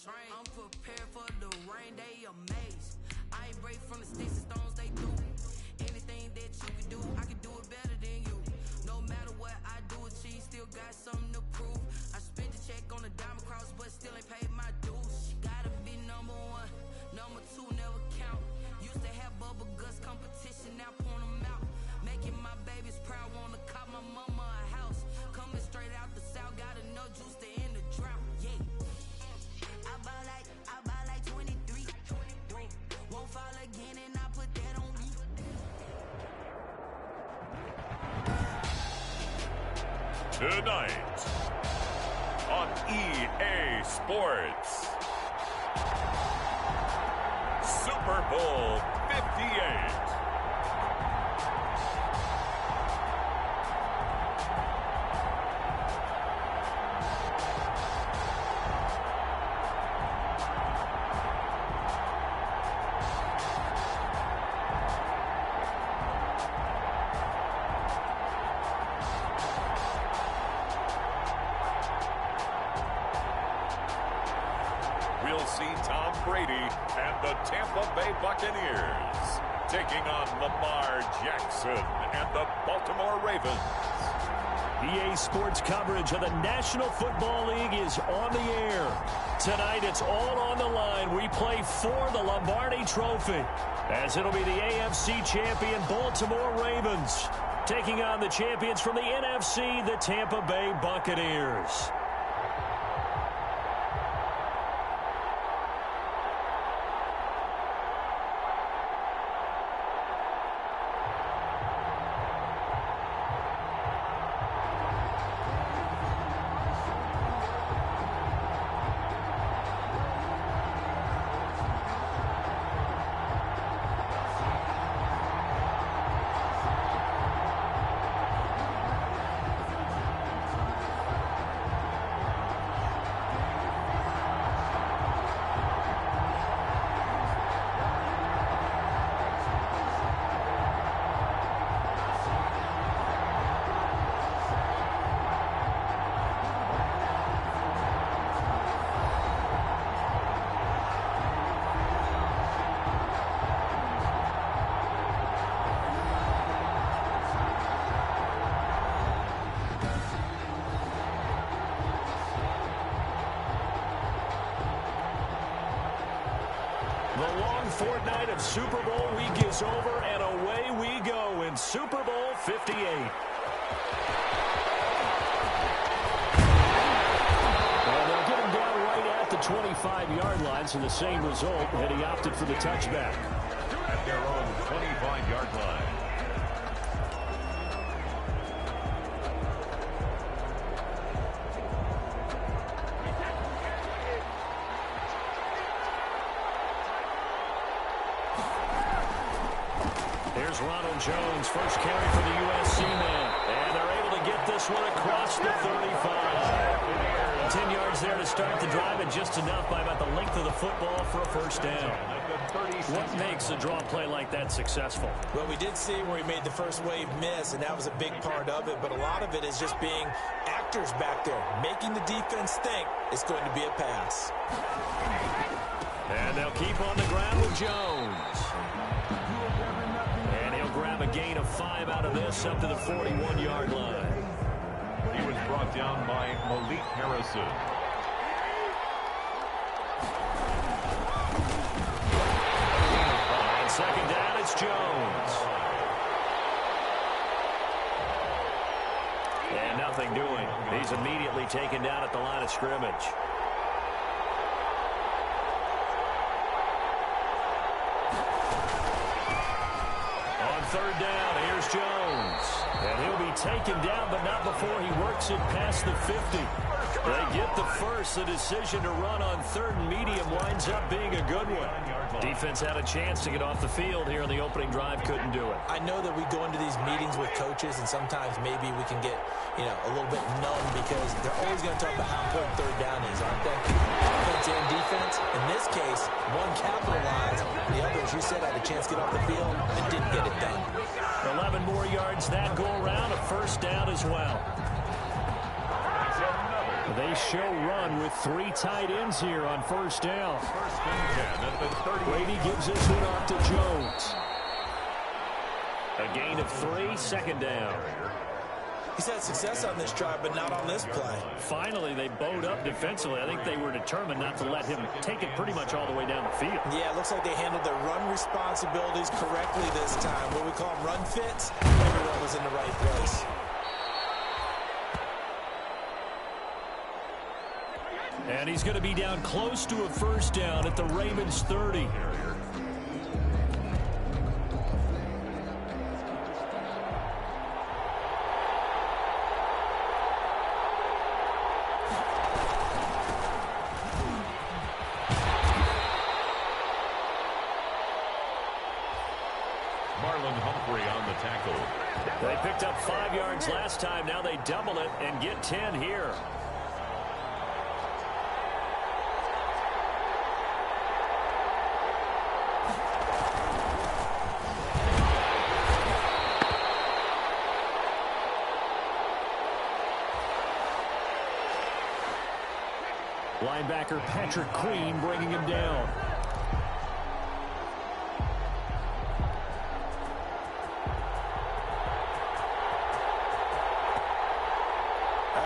train. I'm prepared for the rain, they amazed. I ain't brave from the sticks and stones they do. Anything that you can do, I can do it better than you. No matter what I do, achieve, still got something to prove. I spent the check on the diamond cross, but still ain't paid my dues. Gotta be number one, number two never count. Used to have bubble guts competition, now point them out. Making my babies proud, wanna cop my mama a house. Coming straight out the south, got enough juice to end the drought. Yeah, I buy like 23. Won't fall again, and I put that on me. Tonight on EA Sports, Super Bowl 58. We'll see Tom Brady and the Tampa Bay Buccaneers taking on Lamar Jackson and the Baltimore Ravens. EA Sports coverage of the National Football League is on the air. Tonight, it's all on the line. We play for the Lombardi Trophy, as it'll be the AFC champion Baltimore Ravens taking on the champions from the NFC, the Tampa Bay Buccaneers. The long fortnight of Super Bowl week is over, and away we go in Super Bowl 58. Well, they'll get him down right at the 25-yard line, so the same result, and he opted for the touchback. At their own 25-yard line. Here's Ronald Jones, first carry for the USC man. And they're able to get this one across the 35. 10 yards there to start the drive, and just enough by about the length of the football for a first down. What makes a draw play like that successful? Well, we did see where he made the first wave miss, and that was a big part of it. But a lot of it is just being actors back there, making the defense think it's going to be a pass. And they'll keep on the ground with Jones. And he'll grab a gain of 5 out of this up to the 41-yard line. He was brought down by Malik Harrison. And second down, it's Jones. And nothing doing. He's immediately taken down at the line of scrimmage. Third down, here's Jones. And he'll be taken down, but not before he works it past the 50. They get the first. The decision to run on third and medium winds up being a good one. Defense had a chance to get off the field here on the opening drive, couldn't do it. I know that we go into these meetings with coaches, and sometimes maybe we can get, a little bit numb because they're always going to talk about how important third down is, aren't they? Offense and defense. In this case, one capitalized, the other, as you said, had a chance to get off the field and didn't get it done. 11 more yards that go around, a first down as well. They show run with 3 tight ends here on first down. Brady gives this one off to Jones. A gain of 3, second down. He's had success on this drive, but not on this play. Finally, they bowed up defensively. I think they were determined not to let him take it pretty much all the way down the field. Yeah, it looks like they handled their run responsibilities correctly this time. What we call them run fits, everyone was in the right place. And he's going to be down close to a first down at the Ravens 30. They picked up 5 yards last time. Now they double it and get 10 here. Linebacker Patrick Queen bringing him down.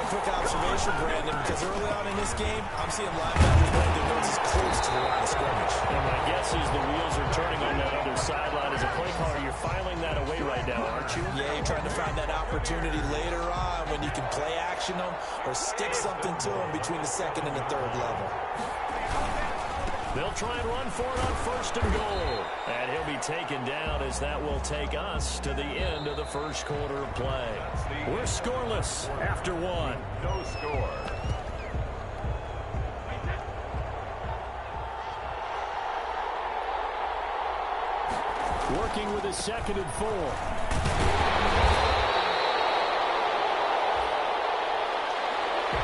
Quick observation, Brandon, because early on in this game, I'm seeing linebackers playing their noses close to the line of scrimmage. And my guess is the wheels are turning on that other sideline. As a play caller, you're filing that away right now, aren't you? Yeah, you're trying to find that opportunity later on when you can play action them or stick something to them between the second and the third level. They'll try and run for it on first and goal. And he'll be taken down as that will take us to the end of the first quarter of play. We're scoreless after 1. No score. Working with a 2nd and 4.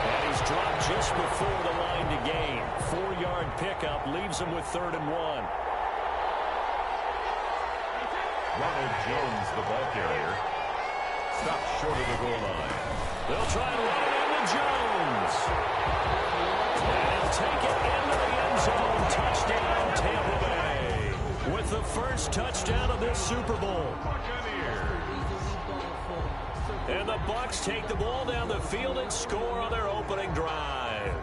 And he's dropped just before the line to gain. 4-yard pickup leaves him with 3rd and 1. Ronald Jones, the ball carrier, stopped short of the goal line. They'll try and run it into Jones. And he'll take it into the end zone. Touchdown, Tampa Bay. With the first touchdown of this Super Bowl. And the Bucs take the ball down the field and score on their opening drive.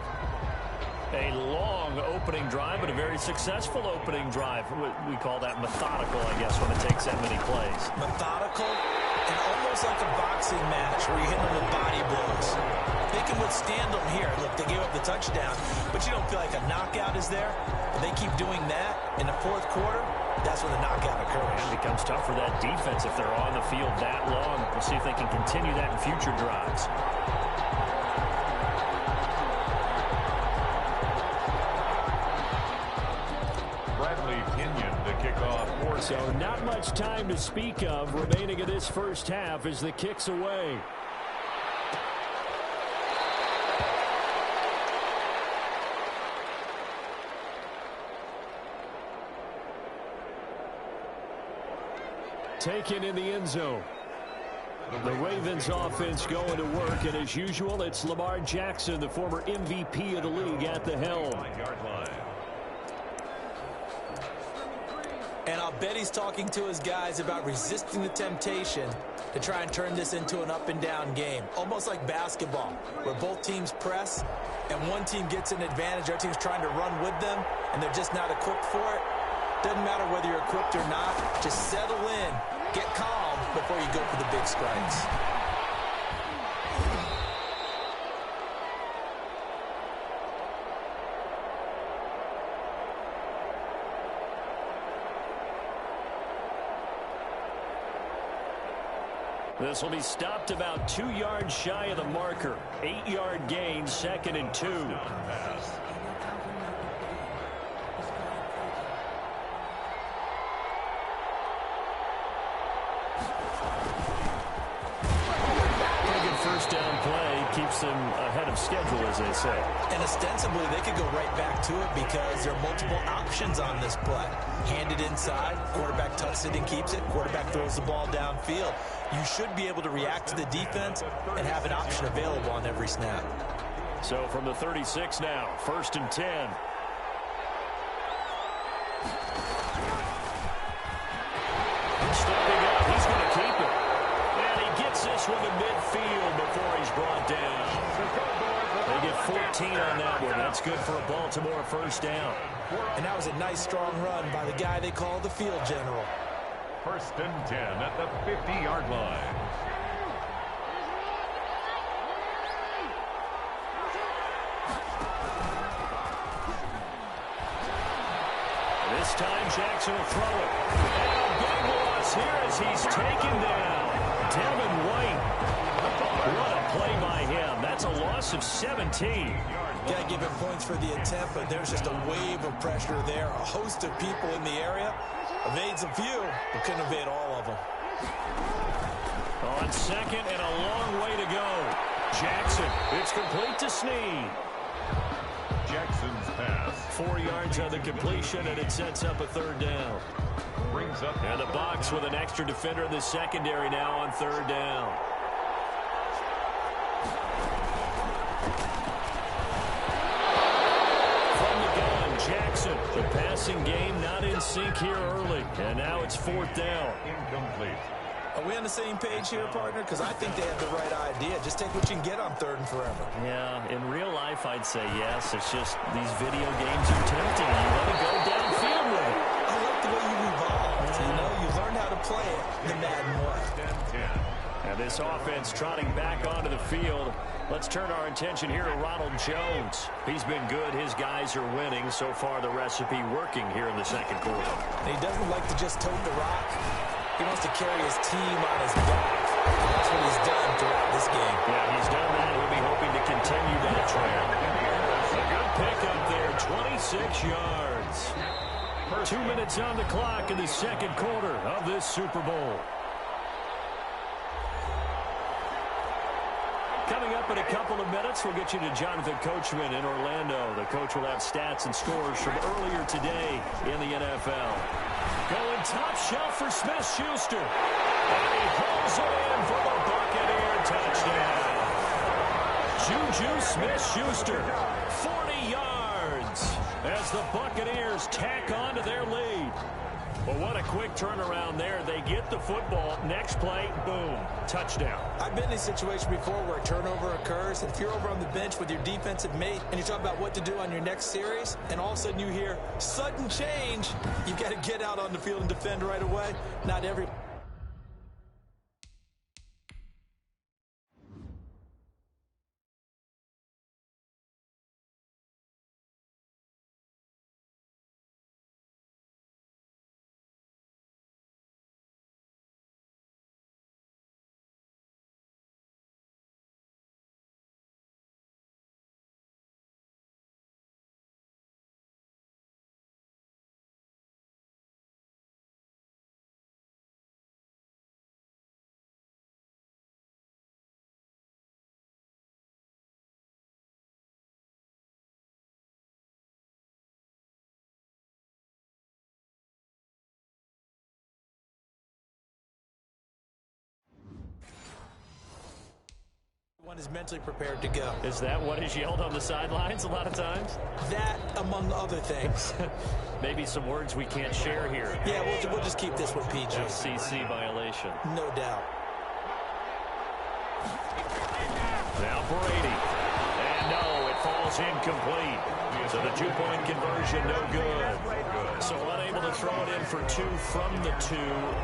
A long opening drive, but a very successful opening drive. We call that methodical, I guess, when it takes that many plays. Methodical and almost like a boxing match where you hit them with body blows. They can withstand them here. Look, they gave up the touchdown, but you don't feel like a knockout is there. But they keep doing that in the 4th quarter. That's when the knockout occurs. It becomes tough for that defense if they're on the field that long. We'll see if they can continue that in future drives. So not much time to speak of remaining in this first half as the kick's away. Taken in the end zone. The Ravens offense going to work, and as usual, it's Lamar Jackson, the former MVP of the league, at the helm. And I'll bet he's talking to his guys about resisting the temptation to try and turn this into an up-and-down game. Almost like basketball, where both teams press, and one team gets an advantage, the other team's trying to run with them, and they're just not equipped for it. Doesn't matter whether you're equipped or not. Just settle in, get calm before you go for the big strikes. This will be stopped about 2 yards shy of the marker. 8-yard gain, 2nd and 2. First down play keeps them ahead of schedule, as they say. And ostensibly, they could go right back to it because there are multiple options on this play. Hand it inside, quarterback tucks it and keeps it, quarterback throws the ball downfield. You should be able to react to the defense and have an option available on every snap. So from the 36 now, 1st and 10. Stepping up, he's going to keep it. And he gets this one to midfield before he's brought down. They get 14 on that one. That's good for a Baltimore first down. And that was a nice, strong run by the guy they call the field general. 1st and 10 at the 50-yard line. This time Jackson will throw it. And a big loss here as he's taken down. Devin White. What a play by him. That's a loss of 17. Got to give him points for the attempt, but there's just a wave of pressure there. A host of people in the area. Evades a few, but couldn't evade all of them. On second and a long way to go. Jackson, it's complete to Snead. Jackson's pass. 4 yards on the completion, and it sets up a 3rd down. Brings up. And the box with an extra defender in the secondary now on 3rd down. From the gun, Jackson. The passing game not in sync here early. And now it's 4th down. Incomplete. Are we on the same page here, partner? Because I think they have the right idea. Just take what you can get on 3rd and forever. Yeah, in real life, I'd say yes. It's just these video games are tempting. You want to go downfield with it. I like the way you evolved. You know, you learned how to play it the Madden way. And this offense trotting back onto the field. Let's turn our attention here to Ronald Jones. He's been good. His guys are winning. So far, the recipe working here in the 2nd quarter. And he doesn't like to just tote the rock. He wants to carry his team on his back. That's what he's done throughout this game. Yeah, he's done that. He'll be hoping to continue that trend. A good pickup there, 26 yards. 2 minutes on the clock in the 2nd quarter of this Super Bowl. Coming up in a couple of minutes, we'll get you to Jonathan Coachman in Orlando. The coach will have stats and scores from earlier today in the NFL. Going top shelf for Smith-Schuster. And he pulls it in for the Buccaneer touchdown. Juju Smith-Schuster, 40 yards as the Buccaneers tack on to their lead. But what a quick turnaround there. They get the football. Next play, boom, touchdown. I've been in a situation before where a turnover occurs. If you're over on the bench with your defensive mate and you talk about what to do on your next series, and all of a sudden you hear sudden change, you've got to get out on the field and defend right away. Not every... One is mentally prepared to go. Is that what is yelled on the sidelines a lot of times? That, among other things. Maybe some words we can't share here. Yeah, we'll just keep this one PG. FCC violation. No doubt. Now Brady. And no, it falls incomplete. So the 2-point conversion, no good. So unable to throw it in for 2 from the 2.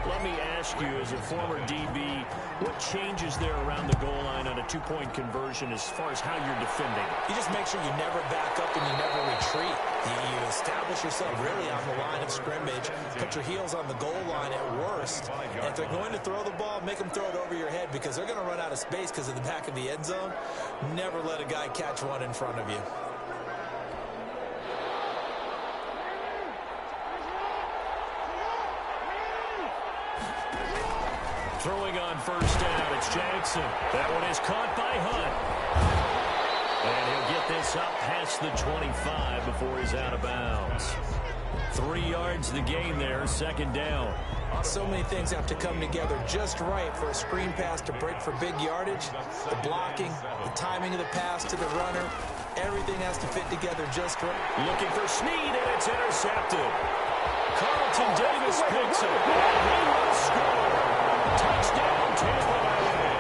Let me ask you, as a former DB, what changes there around the goal line on a 2-point conversion as far as how you're defending? You just make sure you never back up and you never retreat. You establish yourself really on the line of scrimmage, put your heels on the goal line at worst, and if they're going to throw the ball, make them throw it over your head because they're going to run out of space because of the back of the end zone. Never let a guy catch one in front of you. Throwing on first down, it's Jackson. That one is caught by Hunt. And he'll get this up past the 25 before he's out of bounds. 3 yards the gain there, 2nd down. So many things have to come together just right for a screen pass to break for big yardage. The blocking, the timing of the pass to the runner, everything has to fit together just right. Looking for Snead, and it's intercepted. Carlton Davis picks it, and he will score. Touchdown, Tampa Bay.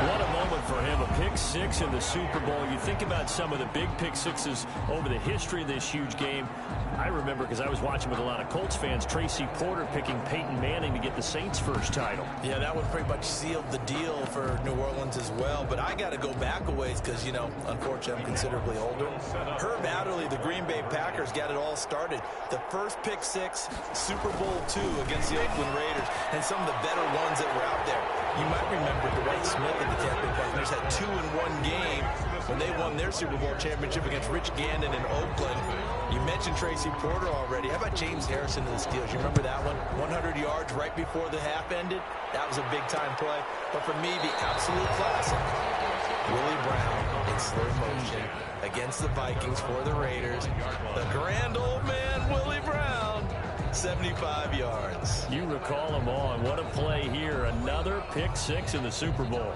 What a moment for him, a pick six in the Super Bowl. You think about some of the big pick sixes over the history of this huge game. I remember, because I was watching with a lot of Colts fans, Tracy Porter picking Peyton Manning to get the Saints' first title. Yeah, that one pretty much sealed the deal for New Orleans as well. But I got to go back a ways because, you know, unfortunately I'm considerably older. Herb Adderley, the Green Bay Packers, got it all started. The first pick six, Super Bowl II against the Oakland Raiders, and some of the better ones that were out there. You might remember Dwight Smith and the Tampa Bay Buccaneers had 2 in one game when they won their Super Bowl championship against Rich Gannon in Oakland. You mentioned Tracy Porter already. How about James Harrison to the Steelers? You remember that one? 100 yards right before the half ended? That was a big-time play. But for me, the absolute classic, Willie Brown in slow motion against the Vikings for the Raiders. The grand old man, Willie Brown, 75 yards. You recall them all, and what a play here. Another pick six in the Super Bowl.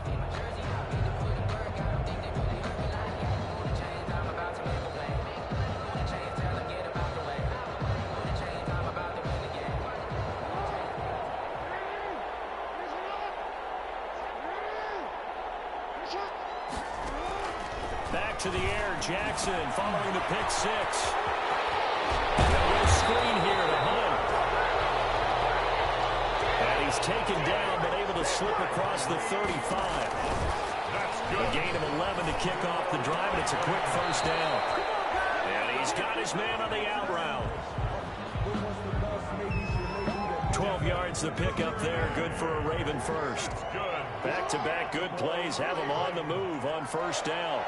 Back to the air, Jackson following the pick six. And a little screen here to Hunt. And he's taken down, but able to slip across the 35. A gain of 11 to kick off the drive, and it's a quick first down. And he's got his man on the out route. 12 yards the pick up there, good for a Raven first. Back-to-back good plays have him on the move on first down.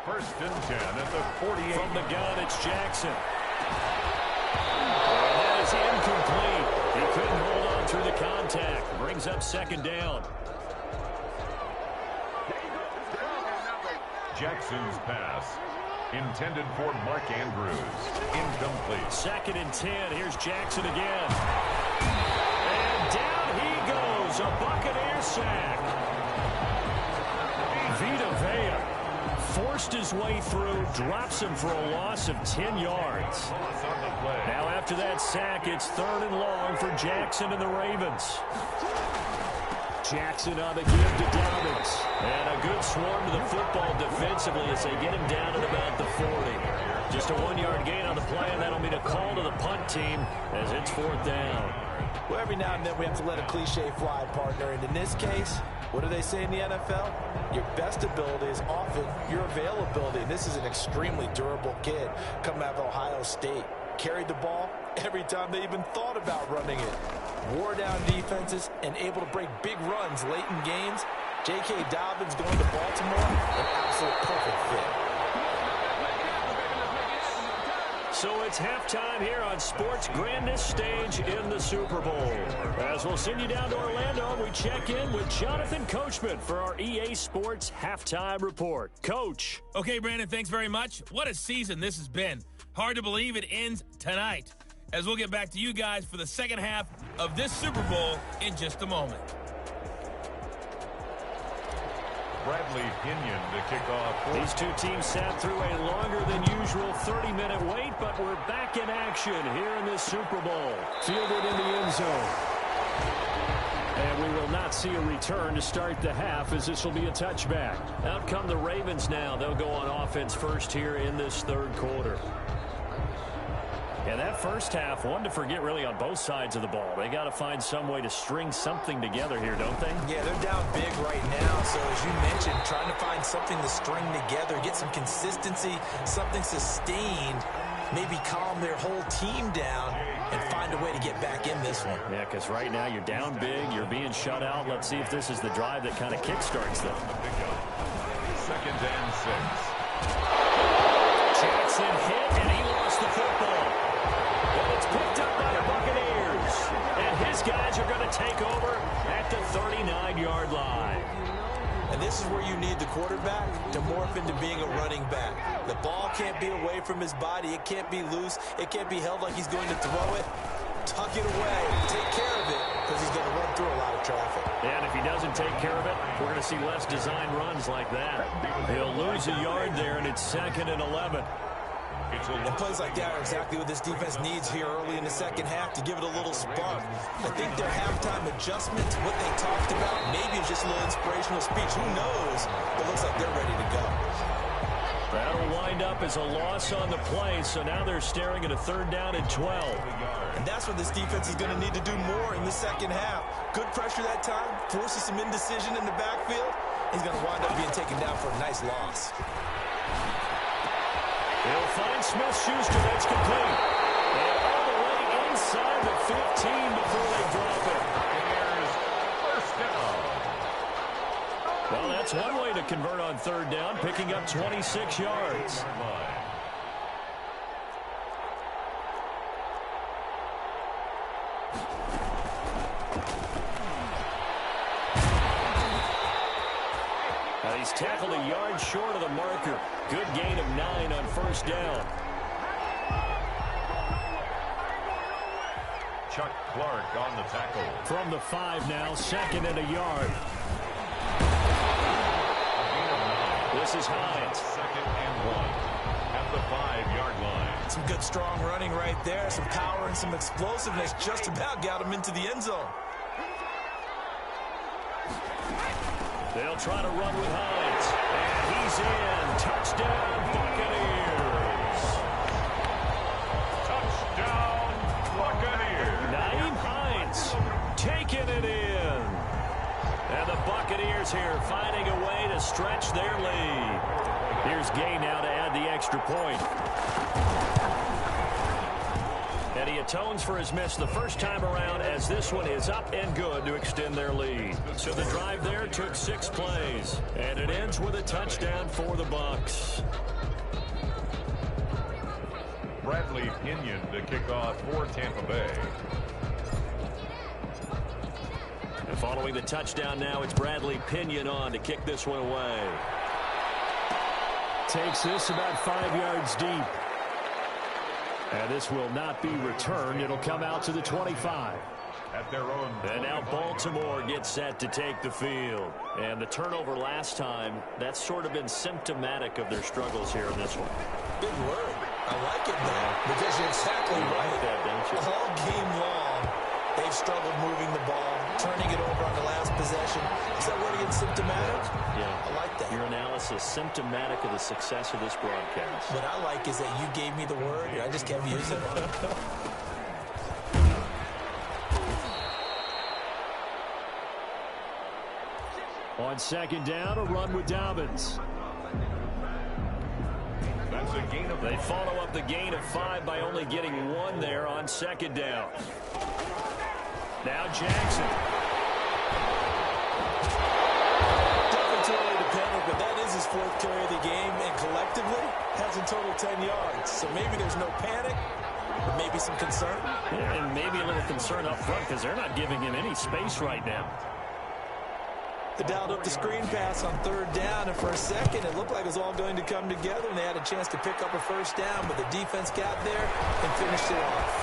First and 10 at the 48. From the gun, it's Jackson. And that is incomplete. He couldn't hold on through the contact. Brings up second down. Jackson's pass, intended for Mark Andrews. Incomplete. Second and 10. Here's Jackson again. And down he goes. A Buccaneer sack. Vita Vea forced his way through, drops him for a loss of 10 yards. Now after that sack, it's third and long for Jackson and the Ravens. Jackson on the give to Dobbins. And a good swarm to the football defensively as they get him down at about the 40. Just a 1-yard gain on the play, and that'll mean a call to the punt team as it's fourth down. Well, every now and then we have to let a cliche fly, partner. And in this case, what do they say in the NFL? Your best ability is often your availability. And this is an extremely durable kid coming out of Ohio State. Carried the ball every time they even thought about running it. Wore down defenses and able to break big runs late in games. J.K. Dobbins going to Baltimore, an absolute perfect fit. So it's halftime here on sports' grandest stage in the Super Bowl. As we'll send you down to Orlando, we check in with Jonathan Coachman for our EA Sports Halftime Report. Coach. Okay, Brandon, thanks very much. What a season this has been. Hard to believe it ends tonight, as we'll get back to you guys for the second half of this Super Bowl in just a moment. Bradley Pinion to kick off. These two teams sat through a longer than usual 30-minute wait, but we're back in action here in this Super Bowl. Fielded in the end zone. And we will not see a return to start the half, as this will be a touchback. Out come the Ravens now. They'll go on offense first here in this third quarter. Yeah, that first half, one to forget really on both sides of the ball. They got to find some way to string something together here, don't they? Yeah, they're down big right now. So as you mentioned, trying to find something to string together, get some consistency, something sustained, maybe calm their whole team down and find a way to get back in this one. Yeah, because right now you're down big, you're being shut out. Let's see if this is the drive that kind of kickstarts them. Second and 6. Jackson hit, and he lost the football. And it's picked up by the Buccaneers. And his guys are going to take over at the 39-yard line. And this is where you need the quarterback to morph into being a running back. The ball can't be away from his body. It can't be loose. It can't be held like he's going to throw it. Tuck it away. Take care of it because he's going to run through a lot of traffic. And if he doesn't take care of it, we're going to see less design runs like that. He'll lose a yard there, and it's 2nd and 11. And plays like that are exactly what this defense needs here early in the second half to give it a little spark. I think their halftime adjustments, what they talked about, maybe it's just a little inspirational speech. Who knows? But it looks like they're ready to go. That'll wind up as a loss on the play, so now they're staring at a 3rd down and 12. And that's what this defense is going to need to do more in the second half. Good pressure that time, forces some indecision in the backfield. He's going to wind up being taken down for a nice loss. He'll find Smith-Schuster. That's complete. And all the way inside the 15 before they drop it. Here's 1st down. Well, that's one way to convert on 3rd down, picking up 26 yards. He's tackled a yard short of the marker. Good gain of 9 on 1st down. Chuck Clark on the tackle. From the 5 now, 2nd and a yard. This is Hines. 2nd and 1 at the 5-yard line. Some good strong running right there. Some power and some explosiveness. Just about got him into the end zone. They'll try to run with Hines. And he's in. Touchdown, Buccaneers. Touchdown, Buccaneers. Naeem Hines taking it in. And the Buccaneers here finding a way to stretch their lead. Here's Gay now to add the extra point. And he atones for his miss the first time around as this one is up and good to extend their lead. So the drive there took 6 plays. And it ends with a touchdown for the Bucs. Bradley Pinion to kick off for Tampa Bay. And following the touchdown now, it's Bradley Pinion on to kick this one away. Takes this about 5 yards deep. And this will not be returned. It'll come out to the 25. At their own. And now Baltimore gets set to take the field. And the turnover last time, that's sort of been symptomatic of their struggles here in this one. Big word. I like it now because you're exactly right. Like that, don't you? All game long, they've struggled moving the ball, turning it over on the last possession. Is that where it gets symptomatic? Yeah. I like that. Your analysis symptomatic of the success of this broadcast. What I like is that you gave me the word, and I just kept using it. On 2nd down, a run with Dobbins. That's a gain of. They follow up the gain of 5 by only getting 1 there on 2nd down. Now Jackson. Defensively dependent, but that is his 4th carry of the game, and collectively has a total 10 yards. So maybe there's no panic, but maybe some concern. And maybe a little concern up front because they're not giving him any space right now. They dialed up the screen pass on 3rd down, and for a second, it looked like it was all going to come together, and they had a chance to pick up a 1st down, but the defense got there and finished it off.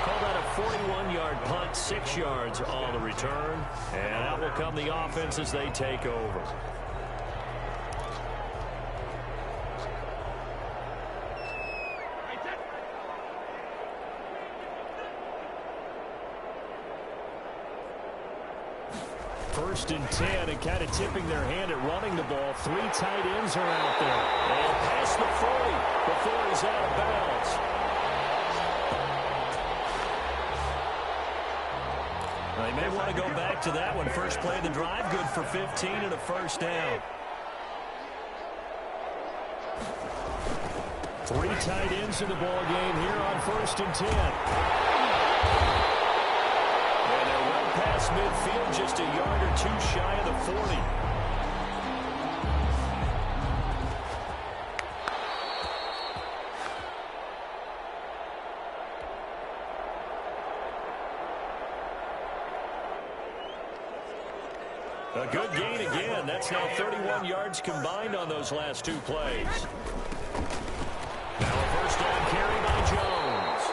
Called out a 41-yard punt, 6 yards on the return, and out will come the offense as they take over. First and 10, and kind of tipping their hand at running the ball. 3 tight ends are out there. And past the 40 before he's out of bounds. They may want to go back to that one. First play of the drive, good for 15 and a 1st down. 3 tight ends in the ball game here on 1st and 10. Past midfield, just a yard or 2 shy of the 40. A good gain again. That's now 31 yards combined on those last 2 plays. Now a first down carry by Jones.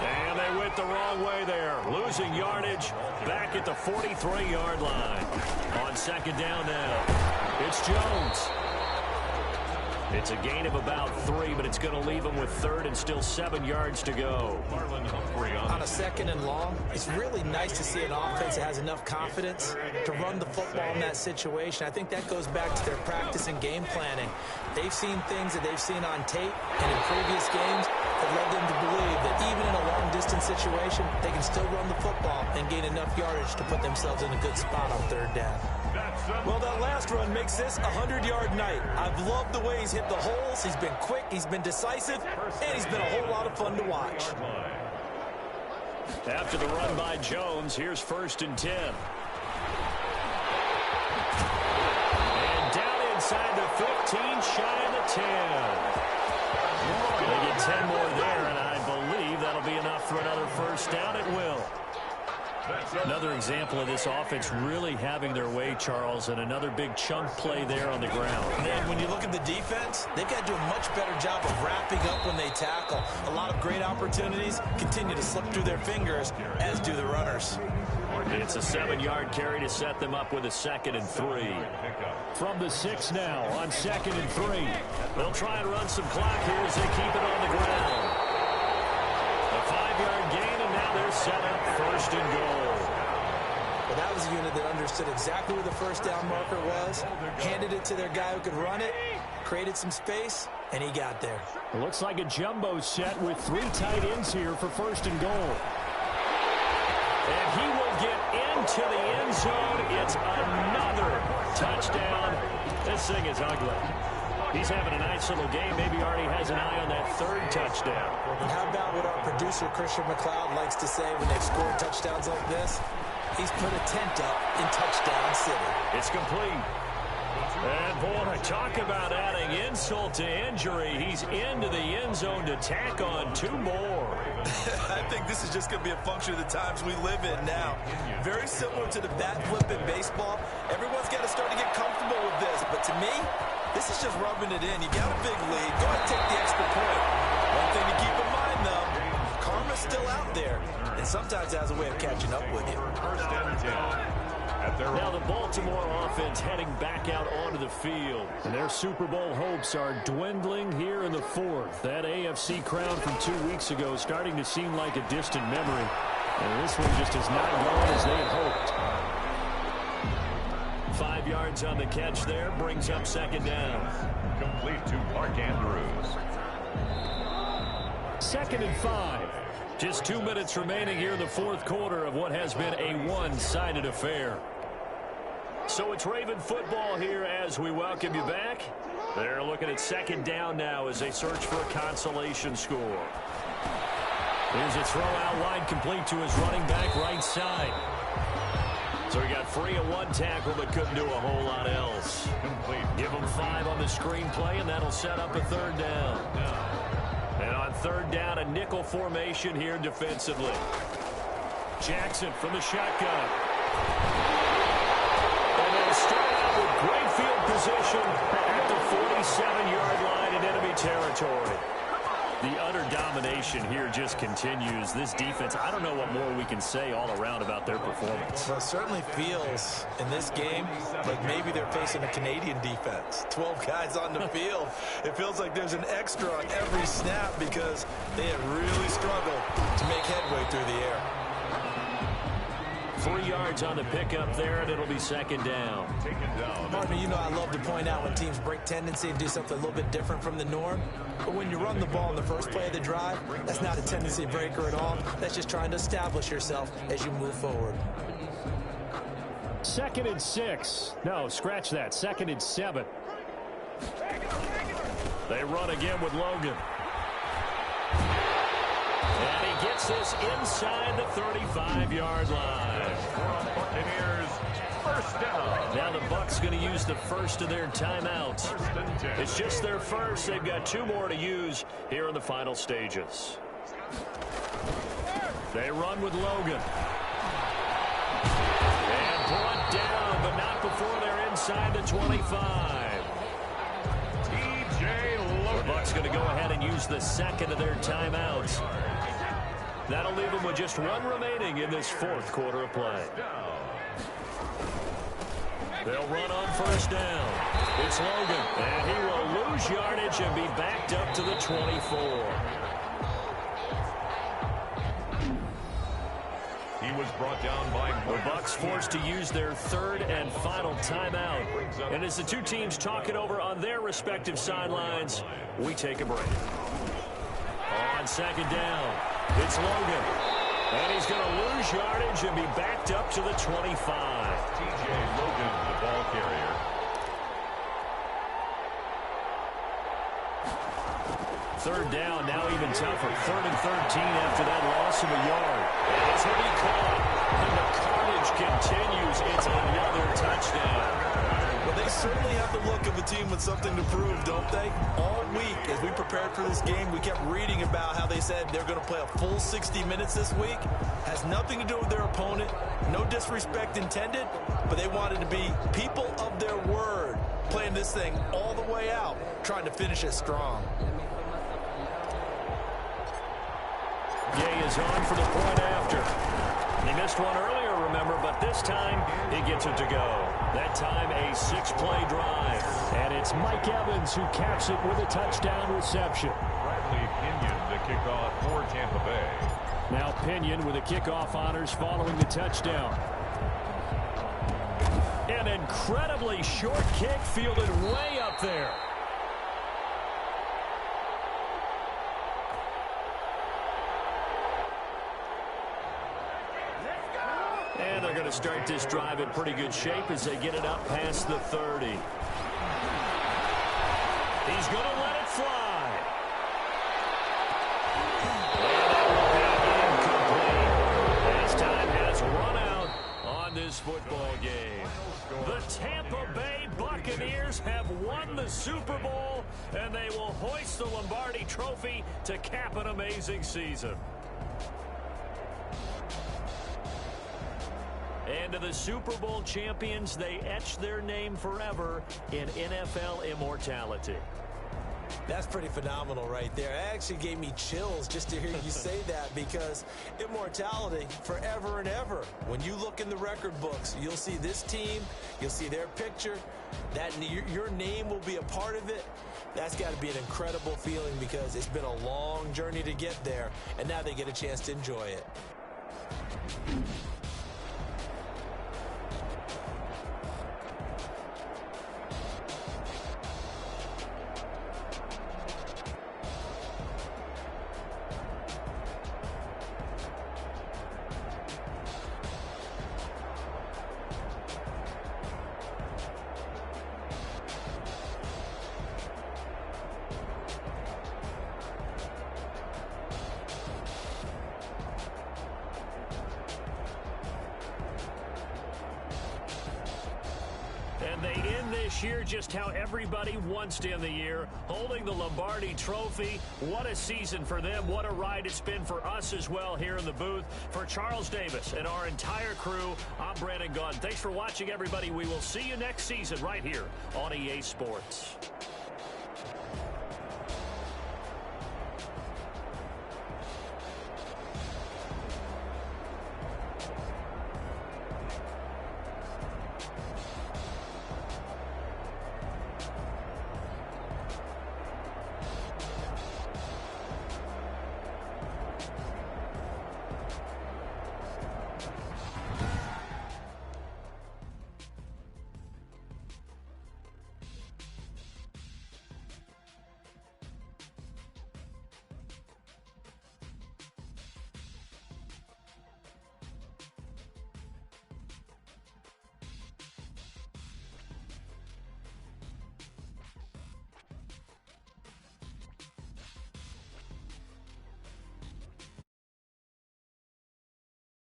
And they went the wrong way there. Losing yardage back at the 43-yard line. On second down now, it's Jones. It's a gain of about 3, but it's going to leave them with third and still 7 yards to go. On a second and long, it's really nice to see an offense that has enough confidence to run the football in that situation. I think that goes back to their practice and game planning. They've seen things that they've seen on tape and in previous games that led them to believe that even in a long-distance situation, they can still run the football and gain enough yardage to put themselves in a good spot on third down. Well, that last run makes this a 100-yard night. I've loved the way he's hit the holes. He's been quick, he's been decisive, and he's been a whole lot of fun to watch. After the run by Jones, here's first and 10. And down inside the 15, shy of the 10. They get 10 more there, and I believe that'll be enough for another first down. It will. Another example of this offense really having their way, Charles, and another big chunk play there on the ground. And when you look at the defense, they've got to do a much better job of wrapping up when they tackle. A lot of great opportunities continue to slip through their fingers, as do the runners. It's a 7-yard carry to set them up with a 2nd and 3. From the 6 now on 2nd and 3. They'll try and run some clock here as they keep it on the ground. A 5-yard gain, and now they're set up first and goal. Well, that was a unit that understood exactly where the first down marker was, handed it to their guy who could run it, created some space, and he got there. It looks like a jumbo set with 3 tight ends here for first and goal. And he will get into the end zone. It's another touchdown. This thing is ugly. He's having a nice little game. Maybe already has an eye on that 3rd touchdown. And how about what our producer, Christian McLeod, likes to say when they've scored touchdowns like this? He's put a tent up in Touchdown City. It's complete. And, boy, talk about adding insult to injury. He's into the end zone to tack on 2 more. I think this is just going to be a function of the times we live in now. Very similar to the bat flip in baseball. Everyone's got to start to get comfortable with this. But to me, this is just rubbing it in. You got a big lead. Go ahead and take the extra point. One thing to keep in mind, though, karma's still out there. And sometimes it has a way of catching up with you. First and 10. Now the Baltimore offense heading back out onto the field. And their Super Bowl hopes are dwindling here in the 4th. That AFC crown from 2 weeks ago starting to seem like a distant memory. And this one just has not gone as they had hoped. 5 yards on the catch there brings up second down. Complete to Mark Andrews. 2nd and 5. Just 2 minutes remaining here in the 4th quarter of what has been a one-sided affair. So it's Raven football here as we welcome you back. They're looking at second down now as they search for a consolation score. Here's a throw out wide complete to his running back right side. So he got free of 1 tackle but couldn't do a whole lot else. Give him 5 on the screen play, and that'll set up a 3rd down. And on 3rd down, a nickel formation here defensively. Jackson from the shotgun. And they'll start out with great field position at the 47-yard line in enemy territory. The utter domination here just continues. This defense, I don't know what more we can say all around about their performance. Well, it certainly feels in this game like maybe they're facing a Canadian defense. 12 guys on the field. It feels like there's an extra on every snap because they have really struggled to make headway through the air. 3 yards on the pickup there, and it'll be second down. Martin, you know I love to point out when teams break tendency and do something a little bit different from the norm. But when you run the ball in the first play of the drive, that's not a tendency breaker at all. That's just trying to establish yourself as you move forward. 2nd and 6. No, scratch that. 2nd and 7. They run again with Logan. And he gets this inside the 35-yard line. Buccaneers, first down. Now the Bucs going to use the first of their timeouts. It's just their first. They've got 2 more to use here in the final stages. They run with Logan. And brought down, but not before they're inside the 25. The Bucs going to go ahead and use the second of their timeouts. That'll leave them with just one remaining in this fourth quarter of play. They'll run on first down. It's Logan, and he will lose yardage and be backed up to the 24. He was brought down by the Bucs forced to use their third and final timeout. And as the two teams talk it over on their respective sidelines, we take a break. On second down, it's Logan. And he's going to lose yardage and be backed up to the 25. T.J. Logan, the ball carrier. Third down, now even tougher. 3rd and 13 after that loss of a yard. And it's going to be caught. And the carnage continues. It's another touchdown. Well, they certainly have the look of a team with something to prove, don't they? All week, as we prepared for this game, we kept reading about how they said they're going to play a full 60 minutes this week. Has nothing to do with their opponent. No disrespect intended, but they wanted to be people of their word, playing this thing all the way out, trying to finish it strong. Gay is on for the point after. He missed one earlier, remember, but this time he gets it to go. That time a 6-play drive. And it's Mike Evans who caps it with a touchdown reception. Bradley Pinion to kick off for Tampa Bay. Now Pinion with the kickoff honors following the touchdown. An incredibly short kick fielded way up there. And they're going to start this drive in pretty good shape as they get it up past the 30. He's going to let it fly. And incomplete. As time has run out on this football game. The Tampa Bay Buccaneers have won the Super Bowl, and they will hoist the Lombardi Trophy to cap an amazing season. And to the Super Bowl champions, they etch their name forever in NFL immortality. That's pretty phenomenal right there. It actually gave me chills just to hear you say that, because immortality forever and ever. When you look in the record books, you'll see this team, you'll see their picture, that your name will be a part of it. That's got to be an incredible feeling, because it's been a long journey to get there, and now they get a chance to enjoy it. And they end this year just how everybody wants to end the year, holding the Lombardi Trophy. What a season for them. What a ride it's been for us as well here in the booth. For Charles Davis and our entire crew, I'm Brandon Gunn. Thanks for watching, everybody. We will see you next season right here on EA Sports.